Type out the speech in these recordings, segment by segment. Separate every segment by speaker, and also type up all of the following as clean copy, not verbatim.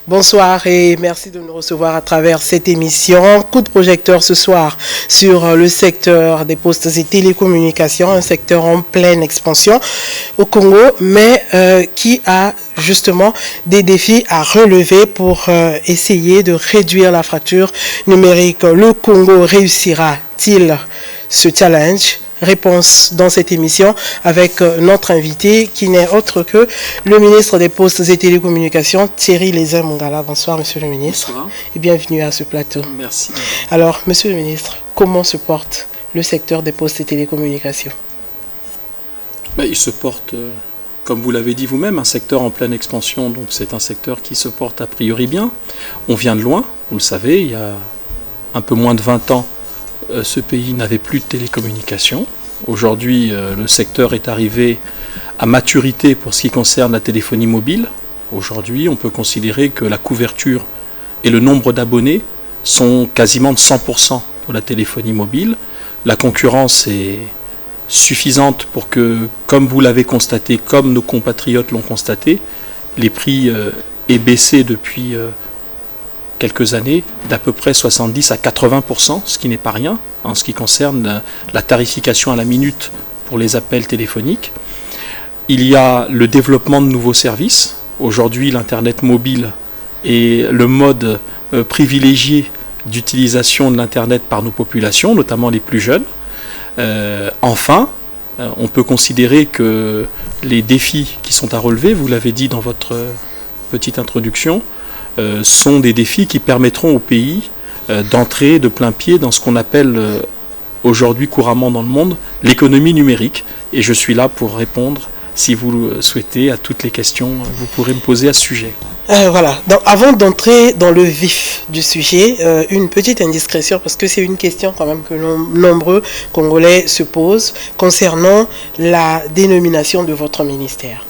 Speaker 1: Bonsoir et merci de nous recevoir à travers cette émission. Coup de projecteur ce soir sur le secteur des postes et télécommunications, un secteur en pleine expansion au Congo, mais qui a justement des défis à relever pour essayer de réduire la fracture numérique. Le Congo réussira-t-il ce challenge ? Réponse dans cette émission avec notre invité qui n'est autre que le ministre des Postes et Télécommunications, Thierry Lézin-Mongala. Bonsoir, monsieur le ministre.
Speaker 2: Bonsoir.
Speaker 1: Et bienvenue à ce plateau.
Speaker 2: Merci.
Speaker 1: Alors, monsieur le ministre, comment se porte le secteur des Postes et Télécommunications ?
Speaker 2: Il se porte, comme vous l'avez dit vous-même, un secteur en pleine expansion. Donc c'est un secteur qui se porte a priori bien. On vient de loin, vous le savez, il y a un peu moins de 20 ans, ce pays n'avait plus de télécommunications. Aujourd'hui, le secteur est arrivé à maturité pour ce qui concerne la téléphonie mobile. Aujourd'hui, on peut considérer que la couverture et le nombre d'abonnés sont quasiment de 100% pour la téléphonie mobile. La concurrence est suffisante pour que, comme vous l'avez constaté, comme nos compatriotes l'ont constaté, les prix aient baissé depuis quelques années d'à peu près 70 à 80%, ce qui n'est pas rien en ce qui concerne la tarification à la minute pour les appels téléphoniques. Il y a le développement de nouveaux services. Aujourd'hui, l'Internet mobile est le mode privilégié d'utilisation de l'Internet par nos populations, notamment les plus jeunes. Enfin, on peut considérer que les défis qui sont à relever, vous l'avez dit dans votre petite introduction, sont des défis qui permettront au pays d'entrer de plein pied dans ce qu'on appelle aujourd'hui couramment dans le monde l'économie numérique. Et je suis là pour répondre, si vous le souhaitez, à toutes les questions que vous pourrez me poser à ce sujet.
Speaker 1: Voilà. Donc, avant d'entrer dans le vif du sujet, une petite indiscrétion, parce que c'est une question quand même que nombreux Congolais se posent concernant la dénomination de votre ministère.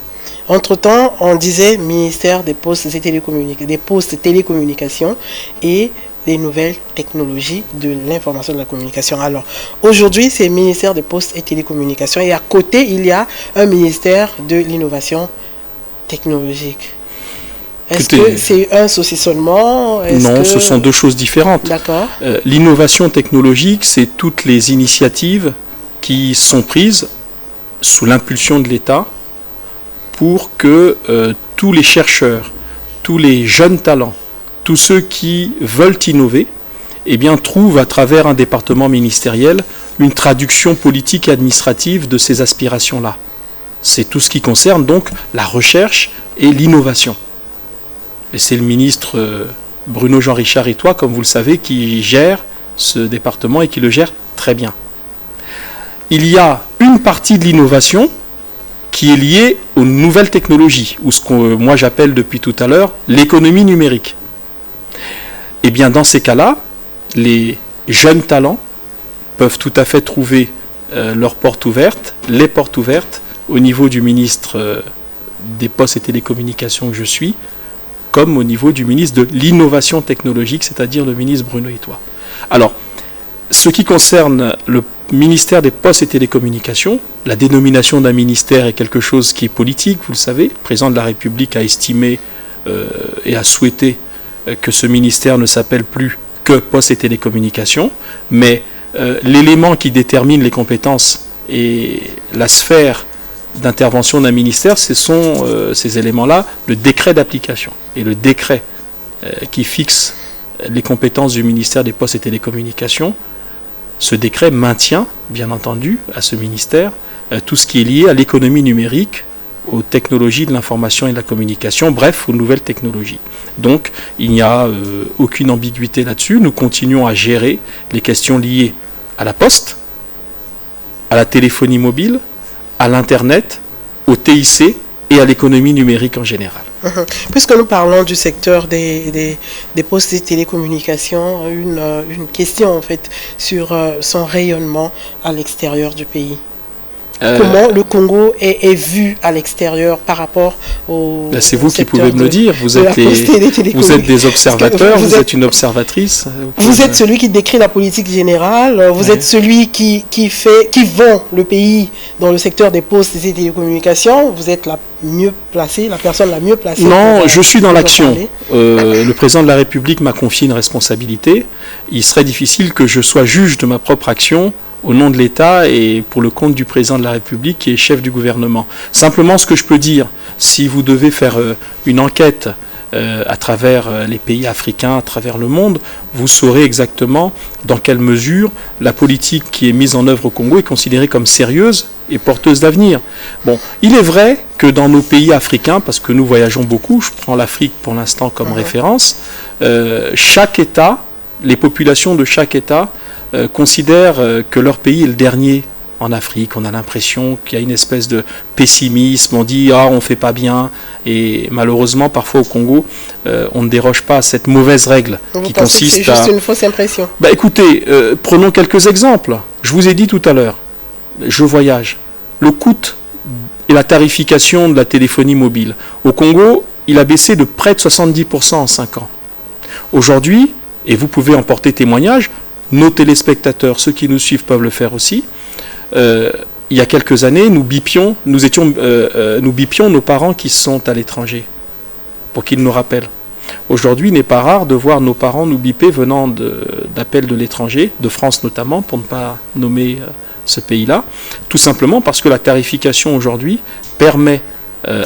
Speaker 1: Entre-temps, on disait ministère des Postes et Télécommunications et des nouvelles technologies de l'information et de la communication. Alors, aujourd'hui, c'est ministère des Postes et Télécommunications et à côté, il y a un ministère de l'innovation technologique. Est-ce que c'est un saucissonnement ?
Speaker 2: Non, ce sont deux choses différentes.
Speaker 1: D'accord.
Speaker 2: L'innovation technologique, c'est toutes les initiatives qui sont prises sous l'impulsion de l'État pour que tous les chercheurs, tous les jeunes talents, tous ceux qui veulent innover, trouvent à travers un département ministériel une traduction politique et administrative de ces aspirations-là. C'est tout ce qui concerne donc la recherche et l'innovation. Et c'est le ministre Bruno Jean-Richard Etoy, comme vous le savez, qui gère ce département et qui le gère très bien. Il y a une partie de l'innovation qui est liée aux nouvelles technologies, ou ce que moi j'appelle depuis tout à l'heure l'économie numérique. Dans ces cas-là, les jeunes talents peuvent tout à fait trouver leurs portes ouvertes, les portes ouvertes au niveau du ministre des Postes et Télécommunications que je suis, comme au niveau du ministre de l'Innovation technologique, c'est-à-dire le ministre Bruno Etoy. Alors, ce qui concerne le ministère des Postes et Télécommunications, la dénomination d'un ministère est quelque chose qui est politique, vous le savez. Le président de la République a estimé et a souhaité que ce ministère ne s'appelle plus que Postes et Télécommunications, mais l'élément qui détermine les compétences et la sphère d'intervention d'un ministère, ce sont ces éléments-là, le décret d'application. Et le décret qui fixe les compétences du ministère des Postes et Télécommunications, ce décret maintient, bien entendu, à ce ministère, tout ce qui est lié à l'économie numérique, aux technologies de l'information et de la communication, bref, aux nouvelles technologies. Donc, il n'y a aucune ambiguïté là-dessus. Nous continuons à gérer les questions liées à la poste, à la téléphonie mobile, à l'Internet, au TIC et à l'économie numérique en général.
Speaker 1: Puisque nous parlons du secteur des postes et télécommunications, une question en fait sur son rayonnement à l'extérieur du pays. Comment le Congo est vu à l'extérieur par rapport au
Speaker 2: c'est vous qui pouvez me le dire. Vous êtes des observateurs, vous êtes une observatrice.
Speaker 1: Vous êtes celui qui décrit la politique générale, vous êtes celui qui vend le pays dans le secteur des postes et des télécommunications. Vous êtes la personne la mieux placée.
Speaker 2: Non, je suis dans l'action. Le président de la République m'a confié une responsabilité. Il serait difficile que je sois juge de ma propre action au nom de l'État et pour le compte du président de la République qui est chef du gouvernement. Simplement, ce que je peux dire, si vous devez faire une enquête à travers les pays africains, à travers le monde, vous saurez exactement dans quelle mesure la politique qui est mise en œuvre au Congo est considérée comme sérieuse et porteuse d'avenir. Bon, il est vrai que dans nos pays africains, parce que nous voyageons beaucoup, je prends l'Afrique pour l'instant comme référence, chaque État, les populations de chaque État considèrent que leur pays est le dernier en Afrique. On a l'impression qu'il y a une espèce de pessimisme, on dit « ah, on ne fait pas bien », et malheureusement, parfois au Congo, on ne déroge pas à cette mauvaise règle qui consiste
Speaker 1: c'est juste une fausse impression.
Speaker 2: Écoutez, prenons quelques exemples. Je vous ai dit tout à l'heure, je voyage. Le coût et la tarification de la téléphonie mobile. Au Congo, il a baissé de près de 70% en 5 ans. Aujourd'hui, et vous pouvez en porter témoignage, nos téléspectateurs, ceux qui nous suivent peuvent le faire aussi. Il y a quelques années, nous bipions nos parents qui sont à l'étranger pour qu'ils nous rappellent. Aujourd'hui, il n'est pas rare de voir nos parents nous biper venant d'appels de l'étranger, de France notamment, pour ne pas nommer ce pays-là, tout simplement parce que la tarification aujourd'hui permet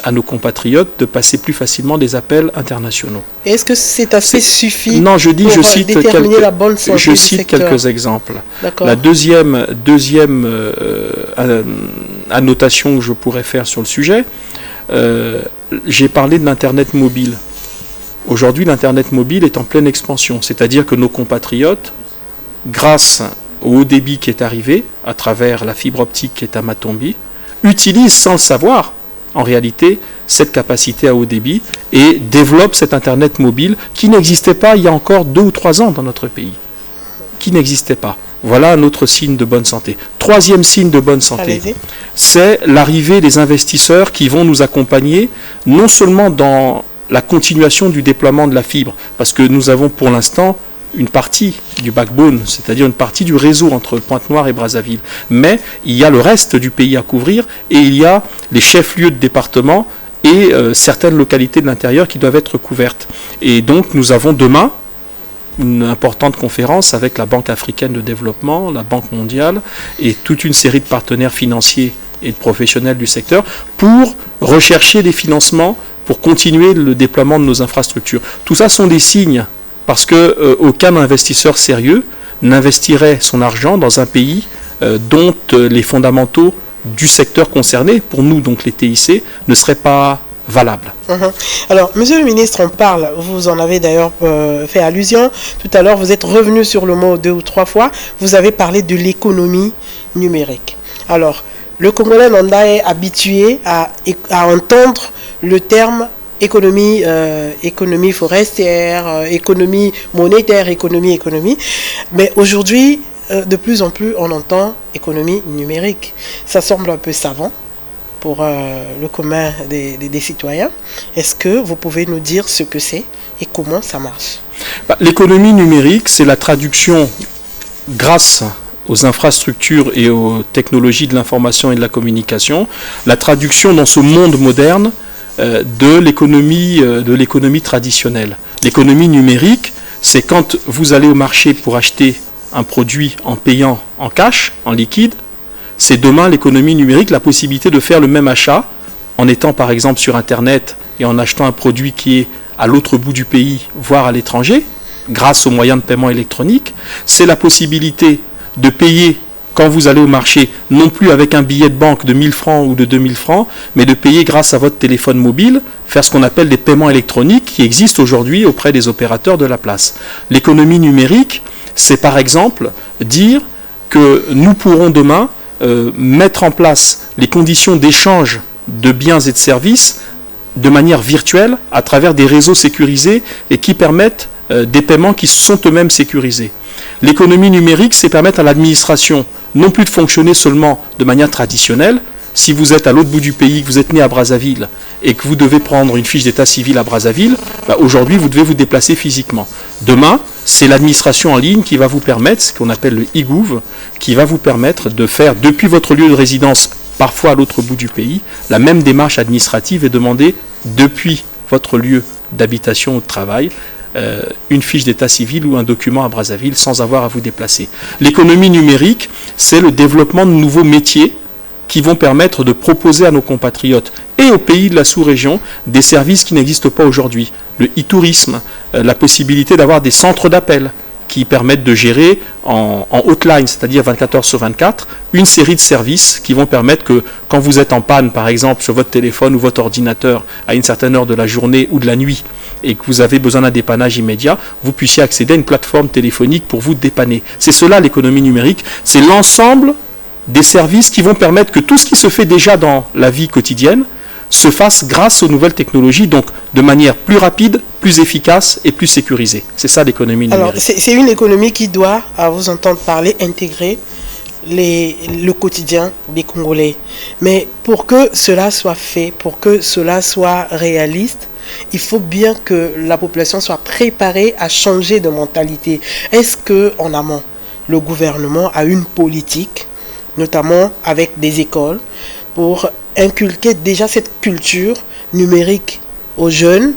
Speaker 2: à nos compatriotes de passer plus facilement des appels internationaux.
Speaker 1: Est-ce que cet aspect suffit?
Speaker 2: Non, je cite quelques exemples. La deuxième annotation que je pourrais faire sur le sujet, j'ai parlé de l'Internet mobile. Aujourd'hui, l'Internet mobile est en pleine expansion, c'est-à-dire que nos compatriotes, grâce au haut débit qui est arrivé, à travers la fibre optique qui est à Matombi, utilisent sans le savoir, en réalité, cette capacité à haut débit et développe cet Internet mobile qui n'existait pas il y a encore 2 ou 3 ans dans notre pays. Qui n'existait pas. Voilà un autre signe de bonne santé. Troisième signe de bonne santé, c'est l'arrivée des investisseurs qui vont nous accompagner non seulement dans la continuation du déploiement de la fibre, parce que nous avons pour l'instant une partie du backbone, c'est-à-dire une partie du réseau entre Pointe-Noire et Brazzaville. Mais il y a le reste du pays à couvrir et il y a les chefs-lieux de département et certaines localités de l'intérieur qui doivent être couvertes. Et donc nous avons demain une importante conférence avec la Banque africaine de développement, la Banque mondiale et toute une série de partenaires financiers et de professionnels du secteur pour rechercher des financements pour continuer le déploiement de nos infrastructures. Tout ça sont des signes parce qu'aucun investisseur sérieux n'investirait son argent dans un pays dont les fondamentaux du secteur concerné, pour nous donc les TIC, ne seraient pas valables.
Speaker 1: Alors, monsieur le ministre, on parle, vous en avez d'ailleurs fait allusion, tout à l'heure vous êtes revenu sur le mot 2 ou 3 fois, vous avez parlé de l'économie numérique. Alors, le Congolais Nanda est habitué à entendre le terme économie forestière, économie monétaire, économie. Mais aujourd'hui, de plus en plus, on entend économie numérique. Ça semble un peu savant pour le commun des citoyens. Est-ce que vous pouvez nous dire ce que c'est et comment ça marche?
Speaker 2: L'économie numérique, c'est la traduction, grâce aux infrastructures et aux technologies de l'information et de la communication, la traduction dans ce monde moderne de l'économie traditionnelle. L'économie numérique, c'est quand vous allez au marché pour acheter un produit en payant en cash, en liquide, c'est demain l'économie numérique, la possibilité de faire le même achat en étant par exemple sur Internet et en achetant un produit qui est à l'autre bout du pays, voire à l'étranger, grâce aux moyens de paiement électronique. C'est la possibilité de payer quand vous allez au marché, non plus avec un billet de banque de 1000 francs ou de 2000 francs, mais de payer grâce à votre téléphone mobile, faire ce qu'on appelle des paiements électroniques qui existent aujourd'hui auprès des opérateurs de la place. L'économie numérique, c'est par exemple dire que nous pourrons demain mettre en place les conditions d'échange de biens et de services de manière virtuelle à travers des réseaux sécurisés et qui permettent des paiements qui sont eux-mêmes sécurisés. L'économie numérique, c'est permettre à l'administration non plus de fonctionner seulement de manière traditionnelle. Si vous êtes à l'autre bout du pays, que vous êtes né à Brazzaville et que vous devez prendre une fiche d'état civil à Brazzaville, aujourd'hui vous devez vous déplacer physiquement. Demain, c'est l'administration en ligne qui va vous permettre, ce qu'on appelle le e-gouv, qui va vous permettre de faire depuis votre lieu de résidence, parfois à l'autre bout du pays, la même démarche administrative et demander depuis votre lieu d'habitation ou de travail une fiche d'état civil ou un document à Brazzaville sans avoir à vous déplacer. L'économie numérique, c'est le développement de nouveaux métiers qui vont permettre de proposer à nos compatriotes et aux pays de la sous-région des services qui n'existent pas aujourd'hui. Le e-tourisme, la possibilité d'avoir des centres d'appel qui permettent de gérer en hotline, c'est-à-dire 24 heures sur 24, une série de services qui vont permettre que quand vous êtes en panne, par exemple, sur votre téléphone ou votre ordinateur à une certaine heure de la journée ou de la nuit, et que vous avez besoin d'un dépannage immédiat, vous puissiez accéder à une plateforme téléphonique pour vous dépanner. C'est cela l'économie numérique, c'est l'ensemble des services qui vont permettre que tout ce qui se fait déjà dans la vie quotidienne se fasse grâce aux nouvelles technologies, donc de manière plus rapide, plus efficace et plus sécurisée. C'est ça l'économie numérique.
Speaker 1: Alors, c'est une économie qui doit, à vous entendre parler, intégrer le quotidien des Congolais. Mais pour que cela soit fait, pour que cela soit réaliste, il faut bien que la population soit préparée à changer de mentalité. Est-ce qu'en amont, le gouvernement a une politique, notamment avec des écoles, pour inculquer déjà cette culture numérique aux jeunes,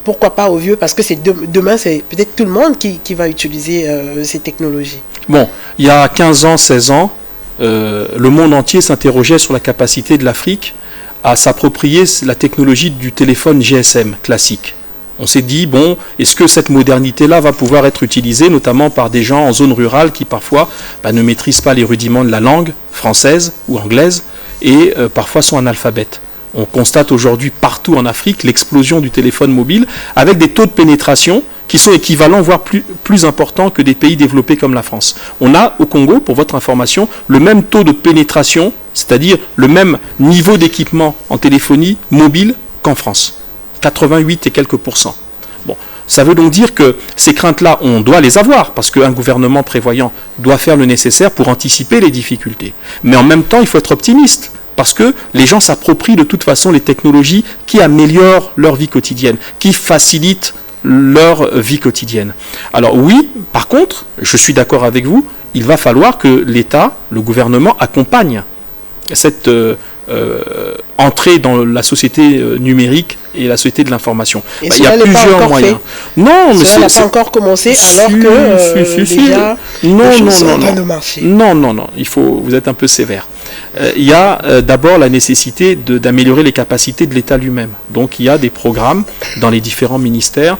Speaker 1: pourquoi pas aux vieux, parce que demain, c'est peut-être tout le monde qui va utiliser ces technologies.
Speaker 2: Bon, il y a 15 ans, 16 ans, le monde entier s'interrogeait sur la capacité de l'Afrique à s'approprier la technologie du téléphone GSM classique. On s'est dit, bon, est-ce que cette modernité-là va pouvoir être utilisée, notamment par des gens en zone rurale qui parfois ne maîtrisent pas les rudiments de la langue française ou anglaise et parfois sont analphabètes. On constate aujourd'hui partout en Afrique l'explosion du téléphone mobile avec des taux de pénétration qui sont équivalents, voire plus importants que des pays développés comme la France. On a au Congo, pour votre information, le même taux de pénétration, c'est-à-dire le même niveau d'équipement en téléphonie mobile qu'en France. 88 et quelques %. Bon, ça veut donc dire que ces craintes-là, on doit les avoir, parce qu'un gouvernement prévoyant doit faire le nécessaire pour anticiper les difficultés. Mais en même temps, il faut être optimiste, parce que les gens s'approprient de toute façon les technologies qui améliorent leur vie quotidienne, qui facilitent leur vie quotidienne. Alors oui, par contre, je suis d'accord avec vous, il va falloir que l'État, le gouvernement, accompagne cette entrée dans la société numérique et la société de l'information.
Speaker 1: Il y a plusieurs moyens.
Speaker 2: Non, mais
Speaker 1: cela n'a pas encore commencé alors que déjà
Speaker 2: non, vous êtes un peu sévère. Il y a d'abord la nécessité d'améliorer les capacités de l'État lui-même. Donc il y a des programmes dans les différents ministères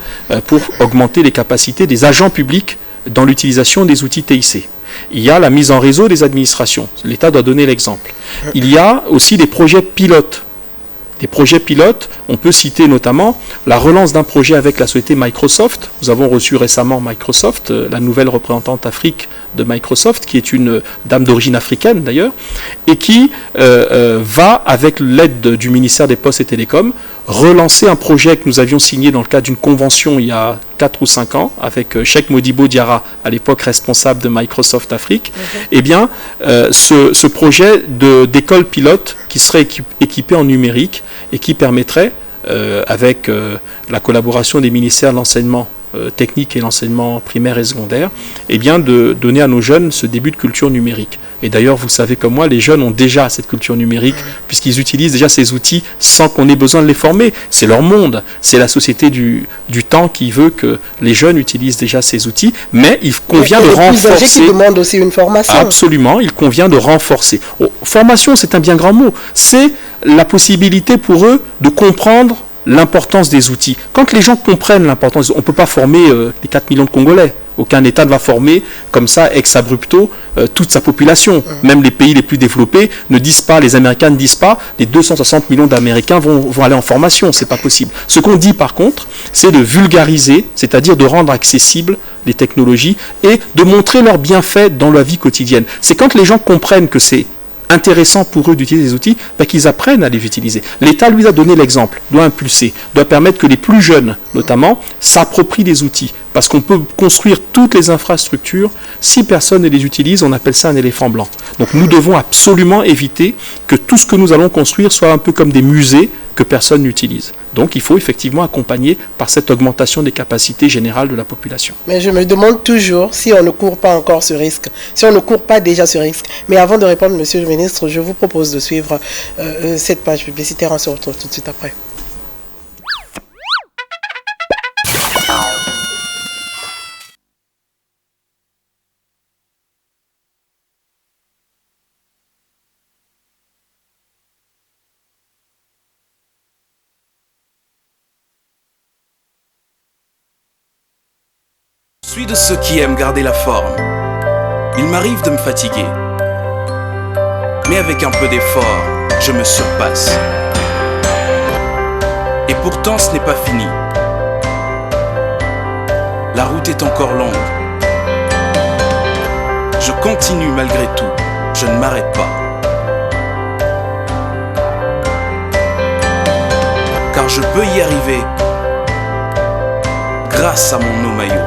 Speaker 2: pour augmenter les capacités des agents publics dans l'utilisation des outils TIC. Il y a la mise en réseau des administrations. L'État doit donner l'exemple. Il y a aussi des projets pilotes. Des projets pilotes, on peut citer notamment la relance d'un projet avec la société Microsoft. Nous avons reçu récemment Microsoft, la nouvelle représentante Afrique de Microsoft, qui est une dame d'origine africaine d'ailleurs, et qui va, avec l'aide du ministère des Postes et Télécoms, relancer un projet que nous avions signé dans le cadre d'une convention il y a 4 ou 5 ans, avec Cheikh Modibo Diarra, à l'époque responsable de Microsoft Afrique. Eh bien, ce projet d'école pilote qui serait équipé en numérique et qui permettrait, avec la collaboration des ministères de l'enseignement technique et l'enseignement primaire et secondaire, eh bien de donner à nos jeunes ce début de culture numérique. Et d'ailleurs, vous le savez comme moi, les jeunes ont déjà cette culture numérique, puisqu'ils utilisent déjà ces outils sans qu'on ait besoin de les former. C'est leur monde, c'est la société du temps qui veut que les jeunes utilisent déjà ces outils, mais il convient de renforcer...
Speaker 1: Les plus âgés qui demandent aussi une formation.
Speaker 2: Absolument, il convient de renforcer. Formation, c'est un bien grand mot. C'est la possibilité pour eux de comprendre l'importance des outils. Quand les gens comprennent l'importance, on ne peut pas former les 4 millions de Congolais. Aucun État ne va former comme ça, ex abrupto, toute sa population. Même les pays les plus développés ne disent pas, les Américains ne disent pas, les 260 millions d'Américains vont aller en formation. C'est pas possible. Ce qu'on dit par contre, c'est de vulgariser, c'est-à-dire de rendre accessibles les technologies et de montrer leurs bienfaits dans la vie quotidienne. C'est quand les gens comprennent que c'est intéressant pour eux d'utiliser des outils, qu'ils apprennent à les utiliser. L'État lui a donné l'exemple, doit impulser, doit permettre que les plus jeunes, notamment, s'approprient des outils, Parce qu'on peut construire toutes les infrastructures, si personne ne les utilise, on appelle ça un éléphant blanc. Donc nous devons absolument éviter que tout ce que nous allons construire soit un peu comme des musées que personne n'utilise. Donc il faut effectivement accompagner par cette augmentation des capacités générales de la population.
Speaker 1: Mais je me demande toujours si on ne court pas encore ce risque, si on ne court pas déjà ce risque. Mais avant de répondre, Monsieur le Ministre, je vous propose de suivre cette page publicitaire. On se retrouve tout de suite après.
Speaker 3: Je suis de ceux qui aiment garder la forme. Il m'arrive de me fatiguer. Mais avec un peu d'effort, je me surpasse. Et pourtant ce n'est pas fini. La route est encore longue. Je continue malgré tout. Je ne m'arrête pas. Car je peux y arriver grâce à mon eau maillot.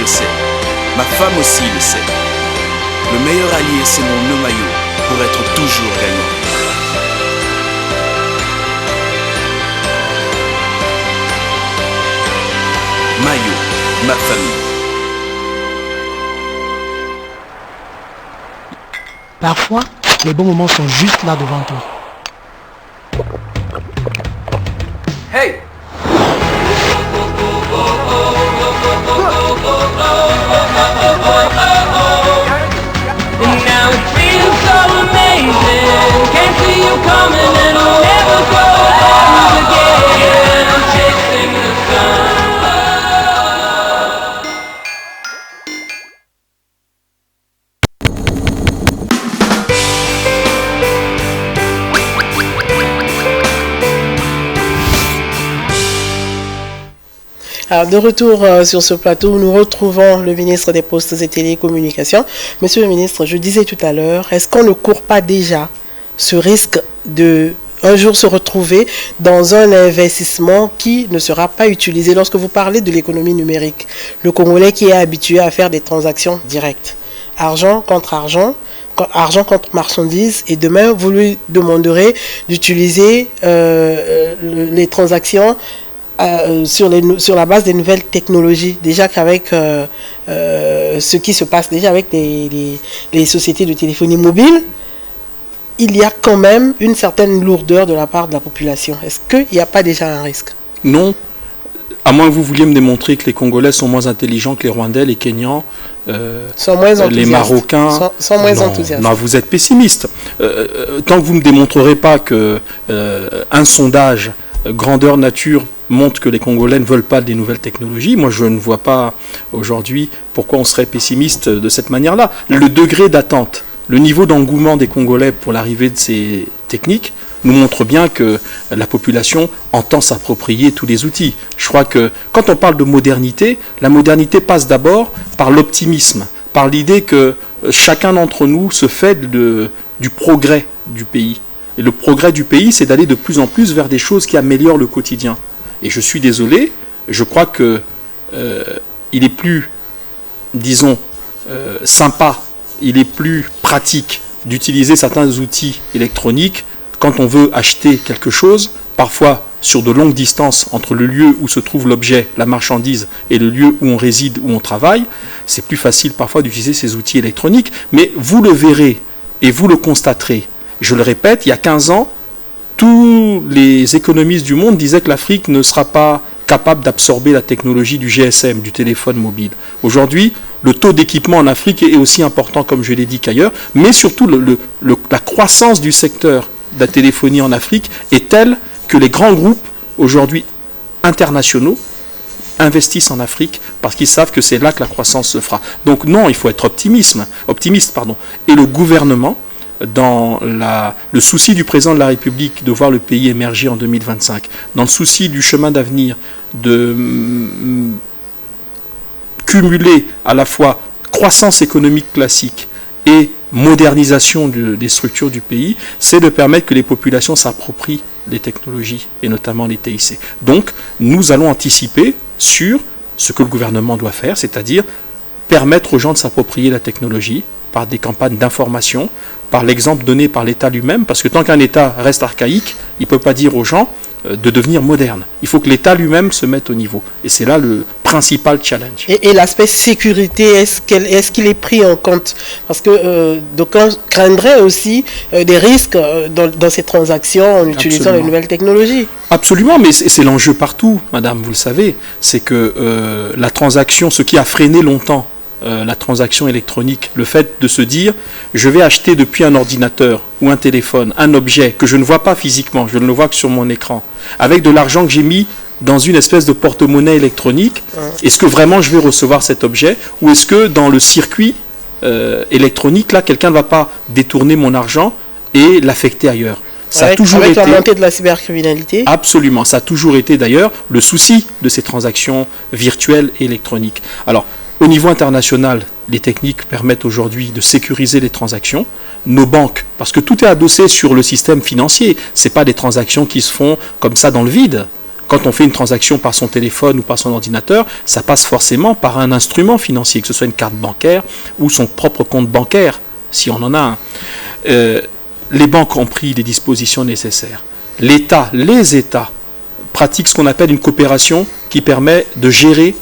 Speaker 3: Le sait, ma femme aussi le sait. Le meilleur allié, c'est mon nœud maillot pour être toujours gagnant. Maillot, ma famille.
Speaker 4: Parfois, les bons moments sont juste là devant toi.
Speaker 3: Hey!
Speaker 5: And now it feels so amazing. Can't see you coming and I'll never go again. I'm chasing the sun.
Speaker 1: Alors, de retour sur ce plateau, nous retrouvons le ministre des Postes et Télécommunications. Monsieur le ministre, je disais tout à l'heure, est-ce qu'on ne court pas déjà ce risque de un jour se retrouver dans un investissement qui ne sera pas utilisé? Lorsque vous parlez de l'économie numérique, le Congolais qui est habitué à faire des transactions directes, argent contre marchandises, et demain vous lui demanderez d'utiliser les transactions sur la base des nouvelles technologies. Déjà qu'avec ce qui se passe déjà avec les sociétés de téléphonie mobile, il y a quand même une certaine lourdeur de la part de la population. Est-ce qu'il n'y a pas déjà un risque?
Speaker 2: Non, à moins que vous vouliez me démontrer que les Congolais sont moins intelligents que les Rwandais, les Kenyans,
Speaker 1: sont moins enthousiastes.
Speaker 2: Les Marocains.
Speaker 1: Sont moins enthousiastes.
Speaker 2: Non, vous êtes pessimiste. Tant que vous ne me démontrerez pas que un sondage grandeur nature montre que les Congolais ne veulent pas des nouvelles technologies, moi je ne vois pas aujourd'hui pourquoi on serait pessimiste de cette manière-là. Le degré d'attente, le niveau d'engouement des Congolais pour l'arrivée de ces techniques nous montre bien que la population entend s'approprier tous les outils. Je crois que quand on parle de modernité, la modernité passe d'abord par l'optimisme, par l'idée que chacun d'entre nous se fait du progrès du pays. Et le progrès du pays, c'est d'aller de plus en plus vers des choses qui améliorent le quotidien. Et je suis désolé, je crois que il est plus, disons, sympa, il est plus pratique d'utiliser certains outils électroniques quand on veut acheter quelque chose, parfois sur de longues distances entre le lieu où se trouve l'objet, la marchandise, et le lieu où on réside, où on travaille. C'est plus facile parfois d'utiliser ces outils électroniques, mais vous le verrez et vous le constaterez. Je le répète, il y a 15 ans, tous les économistes du monde disaient que l'Afrique ne sera pas capable d'absorber la technologie du GSM, du téléphone mobile. Aujourd'hui, le taux d'équipement en Afrique est aussi important, comme je l'ai dit, qu'ailleurs, mais surtout la croissance du secteur de la téléphonie en Afrique est telle que les grands groupes, aujourd'hui internationaux, investissent en Afrique parce qu'ils savent que c'est là que la croissance se fera. Donc non, il faut être optimiste. Et le gouvernement, dans le souci du président de la République de voir le pays émerger en 2025, dans le souci du chemin d'avenir, de cumuler à la fois croissance économique classique et modernisation des structures du pays, c'est de permettre que les populations s'approprient les technologies, et notamment les TIC. Donc, nous allons anticiper sur ce que le gouvernement doit faire, c'est-à-dire permettre aux gens de s'approprier la technologie par des campagnes d'information, par l'exemple donné par l'État lui-même, parce que tant qu'un État reste archaïque, il ne peut pas dire aux gens de devenir moderne. Il faut que l'État lui-même se mette au niveau. Et c'est là le principal challenge.
Speaker 1: Et l'aspect sécurité, est-ce qu'il est pris en compte? Parce que d'aucuns craindraient aussi des risques dans ces transactions en utilisant
Speaker 2: Absolument.
Speaker 1: les nouvelles technologies.
Speaker 2: Absolument, mais c'est l'enjeu partout, madame, vous le savez. C'est que la transaction, ce qui a freiné longtemps la transaction électronique, le fait de se dire, je vais acheter depuis un ordinateur ou un téléphone un objet que je ne vois pas physiquement, je ne le vois que sur mon écran, avec de l'argent que j'ai mis dans une espèce de porte-monnaie électronique, est-ce que vraiment je vais recevoir cet objet, ou est-ce que dans le circuit électronique, là, quelqu'un ne va pas détourner mon argent et l'affecter ailleurs? Ça a toujours
Speaker 1: avec
Speaker 2: été,
Speaker 1: la montée de la cybercriminalité.
Speaker 2: absolument, ça a toujours été d'ailleurs le souci de ces transactions virtuelles et électroniques. Alors, au niveau international, les techniques permettent aujourd'hui de sécuriser les transactions. Nos banques, parce que tout est adossé sur le système financier, ce n'est pas des transactions qui se font comme ça dans le vide. Quand on fait une transaction par son téléphone ou par son ordinateur, ça passe forcément par un instrument financier, que ce soit une carte bancaire ou son propre compte bancaire, si on en a un. Les banques ont pris les dispositions nécessaires. L'État, les États, pratiquent ce qu'on appelle une coopération qui permet de gérer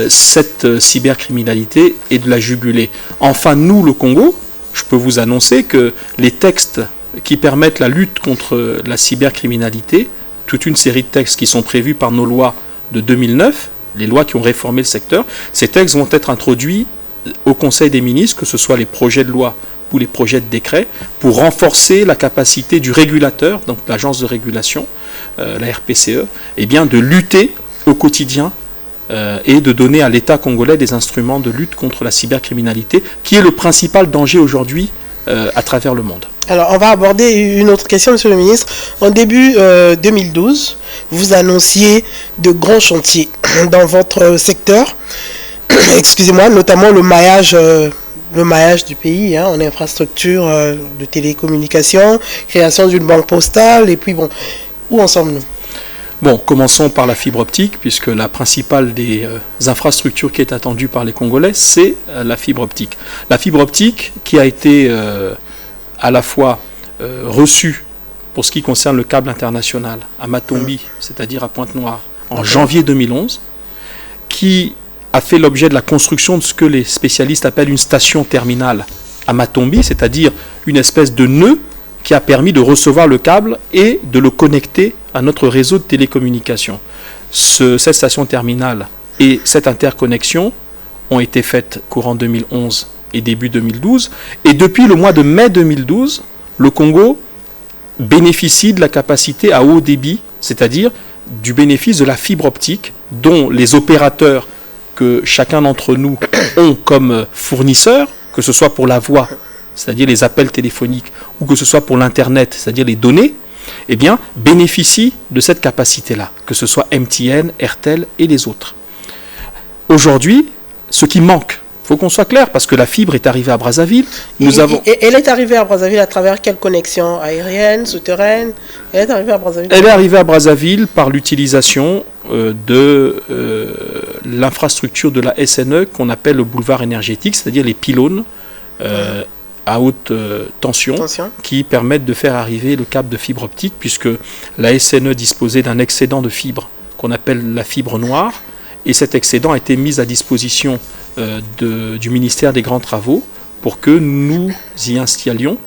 Speaker 2: cette cybercriminalité et de la juguler. Enfin, nous, le Congo, je peux vous annoncer que les textes qui permettent la lutte contre la cybercriminalité, toute une série de textes qui sont prévus par nos lois de 2009, les lois qui ont réformé le secteur, ces textes vont être introduits au Conseil des ministres, que ce soit les projets de loi ou les projets de décret, pour renforcer la capacité du régulateur, donc l'agence de régulation, la RPCE, eh bien, de lutter au quotidien et de donner à l'État congolais des instruments de lutte contre la cybercriminalité, qui est le principal danger aujourd'hui à travers le monde.
Speaker 1: Alors, on va aborder une autre question, Monsieur le Ministre. En début 2012, vous annonciez de grands chantiers dans votre secteur, excusez-moi, notamment le maillage du pays en infrastructure de télécommunications, création d'une banque postale, et puis bon, où en sommes-nous?
Speaker 2: Bon, commençons par la fibre optique, puisque la principale des infrastructures qui est attendue par les Congolais, c'est la fibre optique. La fibre optique qui a été à la fois reçue pour ce qui concerne le câble international à Matombi, c'est-à-dire à Pointe-Noire, en janvier 2011, qui a fait l'objet de la construction de ce que les spécialistes appellent une station terminale à Matombi, c'est-à-dire une espèce de nœud qui a permis de recevoir le câble et de le connecter à notre réseau de télécommunications. Cette station terminale et cette interconnexion ont été faites courant 2011 et début 2012. Et depuis le mois de mai 2012, le Congo bénéficie de la capacité à haut débit, c'est-à-dire du bénéfice de la fibre optique, dont les opérateurs que chacun d'entre nous ont comme fournisseurs, que ce soit pour la voix, c'est-à-dire les appels téléphoniques, ou que ce soit pour l'Internet, c'est-à-dire les données, eh bien, bénéficient de cette capacité-là, que ce soit MTN, RTL et les autres. Aujourd'hui, ce qui manque, il faut qu'on soit clair, parce que la fibre est arrivée à Brazzaville.
Speaker 1: Elle est arrivée à Brazzaville à travers quelle connexion aérienne, souterraine? Elle est arrivée à Brazzaville.
Speaker 2: Elle est arrivée à Brazzaville par l'utilisation de l'infrastructure de la SNE qu'on appelle le boulevard énergétique, c'est-à-dire les pylônes à haute tension qui permettent de faire arriver le câble de fibre optique, puisque la SNE disposait d'un excédent de fibre qu'on appelle la fibre noire, et cet excédent a été mis à disposition du ministère des Grands Travaux pour que nous y installions,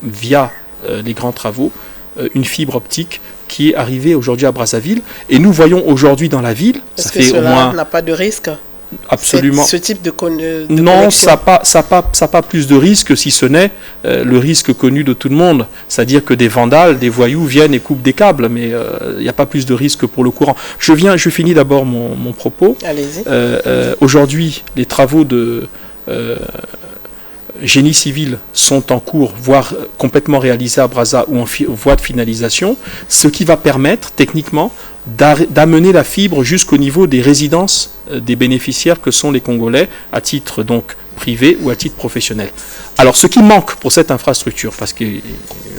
Speaker 2: via les grands travaux, une fibre optique qui est arrivée aujourd'hui à Brazzaville. Et nous voyons aujourd'hui dans la ville,
Speaker 1: Est-ce que cela n'a pas de risque?
Speaker 2: Absolument.
Speaker 1: Ce type de
Speaker 2: non, ça n'a pas plus de risque, si ce n'est le risque connu de tout le monde. C'est-à-dire que des vandales, des voyous viennent et coupent des câbles, mais il n'y a pas plus de risque pour le courant. Je finis d'abord mon propos.
Speaker 1: Allez-y.
Speaker 2: Aujourd'hui, les travaux de génie civil sont en cours, voire complètement réalisés à Brazza ou en voie de finalisation, ce qui va permettre techniquement d'amener la fibre jusqu'au niveau des résidences des bénéficiaires que sont les Congolais, à titre donc privé ou à titre professionnel. Alors, ce qui manque pour cette infrastructure, parce que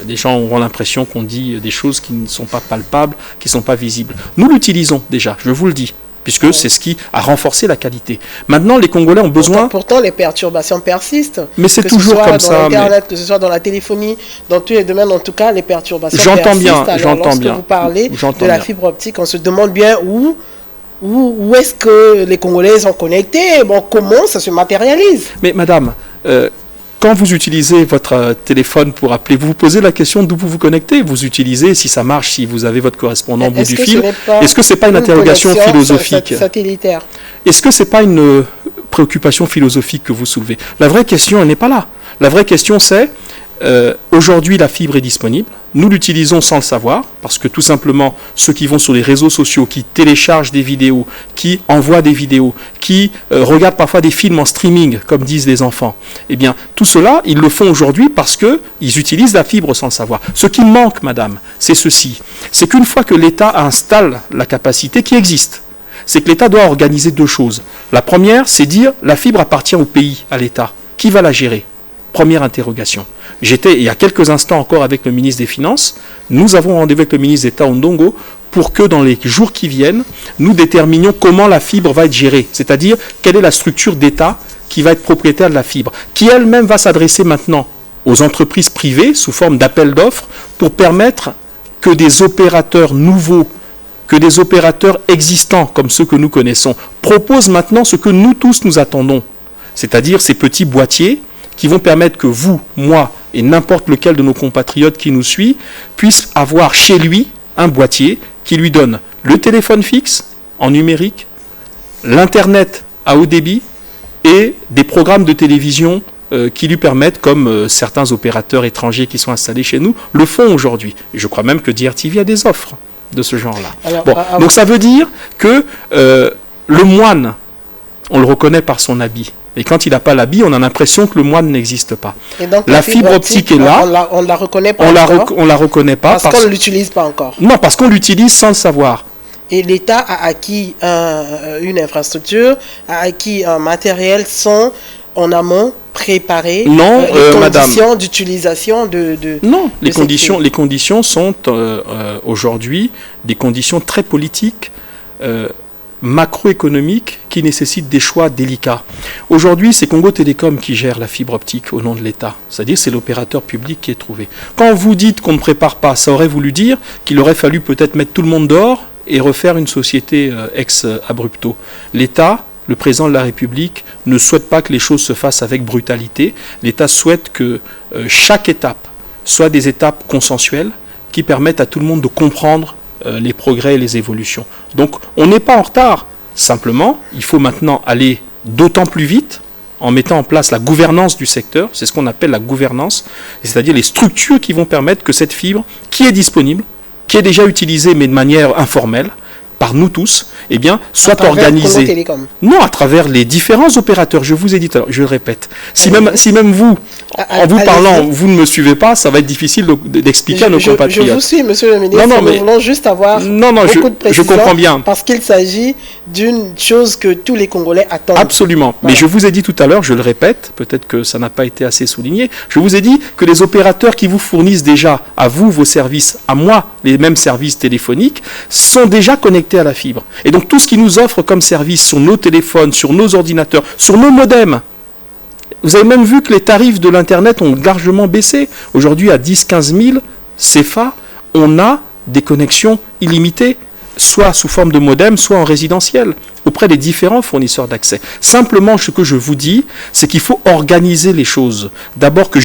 Speaker 2: les gens auront l'impression qu'on dit des choses qui ne sont pas palpables, qui ne sont pas visibles. Nous l'utilisons déjà, je vous le dis, puisque c'est ce qui a renforcé la qualité. Maintenant, les Congolais ont besoin...
Speaker 1: Pourtant, les perturbations persistent.
Speaker 2: Mais c'est toujours comme ça.
Speaker 1: Que ce soit dans Internet, que ce soit dans la téléphonie, dans tous les domaines, en tout cas, les perturbations persistent.
Speaker 2: J'entends bien.
Speaker 1: Lorsque vous parlez de la fibre optique, on se demande bien où est-ce que les Congolais sont connectés, comment ça se matérialise.
Speaker 2: Mais madame, quand vous utilisez votre téléphone pour appeler, vous vous posez la question d'où vous vous connectez. Vous utilisez, si ça marche, si vous avez votre correspondant au bout du fil. Est-ce que ce n'est pas une interrogation philosophique
Speaker 1: satellitaire?
Speaker 2: Est-ce que ce n'est pas une préoccupation philosophique que vous soulevez? La vraie question, elle n'est pas là. La vraie question, c'est, aujourd'hui, la fibre est disponible. Nous l'utilisons sans le savoir, parce que tout simplement, ceux qui vont sur les réseaux sociaux, qui téléchargent des vidéos, qui envoient des vidéos, qui regardent parfois des films en streaming, comme disent les enfants, eh bien, tout cela, ils le font aujourd'hui parce qu'ils utilisent la fibre sans le savoir. Ce qui manque, madame, c'est ceci. C'est qu'une fois que l'État installe la capacité qui existe, c'est que l'État doit organiser deux choses. La première, c'est dire, la fibre appartient au pays, à l'État. Qui va la gérer? Première interrogation. J'étais il y a quelques instants encore avec le ministre des Finances. Nous avons rendez-vous avec le ministre d'État Ondongo pour que dans les jours qui viennent, nous déterminions comment la fibre va être gérée. C'est-à-dire, quelle est la structure d'État qui va être propriétaire de la fibre, qui elle-même va s'adresser maintenant aux entreprises privées sous forme d'appel d'offres pour permettre que des opérateurs nouveaux, que des opérateurs existants comme ceux que nous connaissons, proposent maintenant ce que nous tous nous attendons. C'est-à-dire ces petits boîtiers qui vont permettre que vous, moi et n'importe lequel de nos compatriotes qui nous suit puisse avoir chez lui un boîtier qui lui donne le téléphone fixe en numérique, l'Internet à haut débit et des programmes de télévision qui lui permettent, comme certains opérateurs étrangers qui sont installés chez nous, le font aujourd'hui. Et je crois même que DRTV a des offres de ce genre-là. Donc ça veut dire que le moine, on le reconnaît par son habit. Et quand il n'a pas l'habit, on a l'impression que le moine n'existe pas.
Speaker 1: Et donc,
Speaker 2: la fibre optique est là.
Speaker 1: On ne la reconnaît pas
Speaker 2: on la reconnaît pas.
Speaker 1: Parce qu'on ne l'utilise pas encore.
Speaker 2: Non, parce qu'on l'utilise sans le savoir.
Speaker 1: Et l'État a acquis une infrastructure, a acquis un matériel sans, en amont, préparer les conditions d'utilisation
Speaker 2: Non, les conditions sont aujourd'hui des conditions très politiques, macroéconomiques qui nécessitent des choix délicats. Aujourd'hui, c'est Congo Télécom qui gère la fibre optique au nom de l'État. C'est-à-dire c'est l'opérateur public qui est trouvé. Quand vous dites qu'on ne prépare pas, ça aurait voulu dire qu'il aurait fallu peut-être mettre tout le monde dehors et refaire une société ex-abrupto. L'État, le président de la République, ne souhaite pas que les choses se fassent avec brutalité. L'État souhaite que chaque étape soit des étapes consensuelles qui permettent à tout le monde de comprendre les progrès et les évolutions. Donc on n'est pas en retard, simplement il faut maintenant aller d'autant plus vite en mettant en place la gouvernance du secteur, c'est ce qu'on appelle la gouvernance, c'est-à-dire les structures qui vont permettre que cette fibre qui est disponible, qui est déjà utilisée mais de manière informelle, par nous tous, eh bien, soit organisée. Non, à travers les différents opérateurs. Je vous ai dit, alors, je le répète. Si même vous, en vous parlant, vous ne me suivez pas, ça va être difficile d'expliquer à nos compatriotes.
Speaker 1: Je vous suis, monsieur le ministre. Nous voulons juste avoir beaucoup de précision.
Speaker 2: Je comprends bien.
Speaker 1: Parce qu'il s'agit d'une chose que tous les Congolais attendent.
Speaker 2: Absolument. Voilà. Mais je vous ai dit tout à l'heure, je le répète, peut-être que ça n'a pas été assez souligné, je vous ai dit que les opérateurs qui vous fournissent déjà à vous vos services, à moi les mêmes services téléphoniques, sont déjà connectés à la fibre. Et donc tout ce qui nous offre comme service sur nos téléphones, sur nos ordinateurs, sur nos modems, vous avez même vu que les tarifs de l'Internet ont largement baissé. Aujourd'hui, à 10-15 000 CFA, on a des connexions illimitées, soit sous forme de modem, soit en résidentiel, auprès des différents fournisseurs d'accès. Simplement, ce que je vous dis, c'est qu'il faut organiser les choses. D'abord que